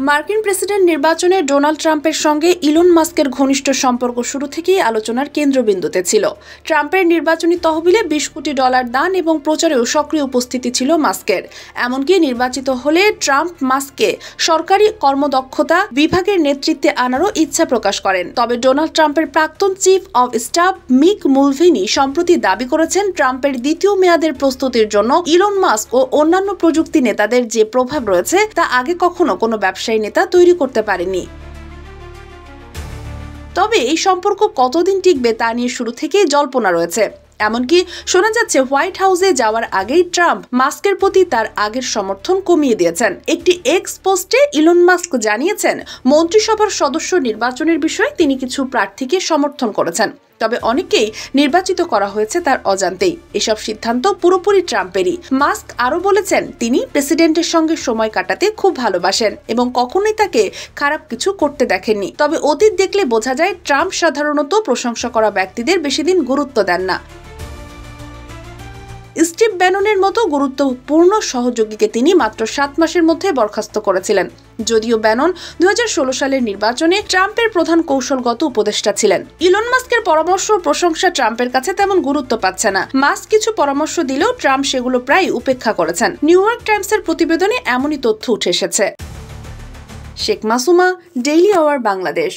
মার্কিন প্রেসিডেন্ট নির্বাচনে ডোনাল্ড ট্রাম্পের সঙ্গে ইলন মাস্কের ঘনিষ্ঠ সম্পর্ক শুরু থেকেই আলোচনার কেন্দ্রবিন্দুতে ছিল। ট্রাম্পের নির্বাচনী তহবিলে $20 কোটি দান এবং প্রচারেও সক্রিয় উপস্থিতি ছিল মাস্কের। এমনকি নির্বাচিত হলে ট্রাম্প মাস্ককে সরকারি কর্মদক্ষতা বিভাগের নেতৃত্বে আনারও ইচ্ছা প্রকাশ করেন। তবে ডোনাল্ড ট্রাম্পের প্রাক্তন চিফ অব স্টাফ মিক মুলভিনি সম্প্রতি দাবি করেছেন, ট্রাম্পের দ্বিতীয় মেয়াদের প্রস্তুতির জন্য ইলন মাস্ক ও অন্যান্য প্রযুক্তি নেতাদের যে প্রভাব রয়েছে তা আগে কখনো কোনো ব্যবসায়ী নেতা তৈরি করতে পারেনি। তবে এই সম্পর্ক কতদিন টিকবে তা নিয়ে শুরু থেকেই জল্পনা রয়েছে। এমনকি শোনা যাচ্ছে, হোয়াইট হাউসে যাওয়ার আগেই ট্রাম্প মাস্কের প্রতি তার আগের সমর্থন কমিয়ে দিয়েছেন। একটি এক্স পোস্টে ইলন মাস্ক জানিয়েছেন, মন্ত্রিসভার সদস্য নির্বাচনের বিষয়ে তিনি কিছু প্রার্থীকে সমর্থন করেছেন, তবে অনেকেই নির্বাচিত করা হয়েছে তার অজান্তেই। এসব সিদ্ধান্ত পুরোপুরি ট্রাম্পেরই। মাস্ক আরও বলেছেন, তিনি প্রেসিডেন্টের সঙ্গে সময় কাটাতে খুব ভালোবাসেন এবং কখনোই তাকে খারাপ কিছু করতে দেখেননি। তবে অতীত দেখলে বোঝা যায়, ট্রাম্প সাধারণত প্রশংসা করা ব্যক্তিদের বেশি দিন গুরুত্ব দেন না। স্টিভ ব্যাননের মতো গুরুত্বপূর্ণ সহযোগীকে তিনি মাত্র 7 মাসের মধ্যে বরখাস্ত করেছিলেন। যদিও ব্যানন 2016 সালের নির্বাচনে ট্রাম্পের প্রধান কৌশলগত উপদেষ্টা ছিলেন। ইলন মাস্কের পরামর্শ ও প্রশংসা ট্রাম্পের কাছে তেমন গুরুত্ব পাচ্ছে না। মাস্ক কিছু পরামর্শ দিলেও ট্রাম্প সেগুলো প্রায় উপেক্ষা করেছেন। নিউ ইয়র্ক টাইমসের প্রতিবেদনে এমনই তথ্য উঠে এসেছে। Sheikh Masuma, daily our Bangladesh.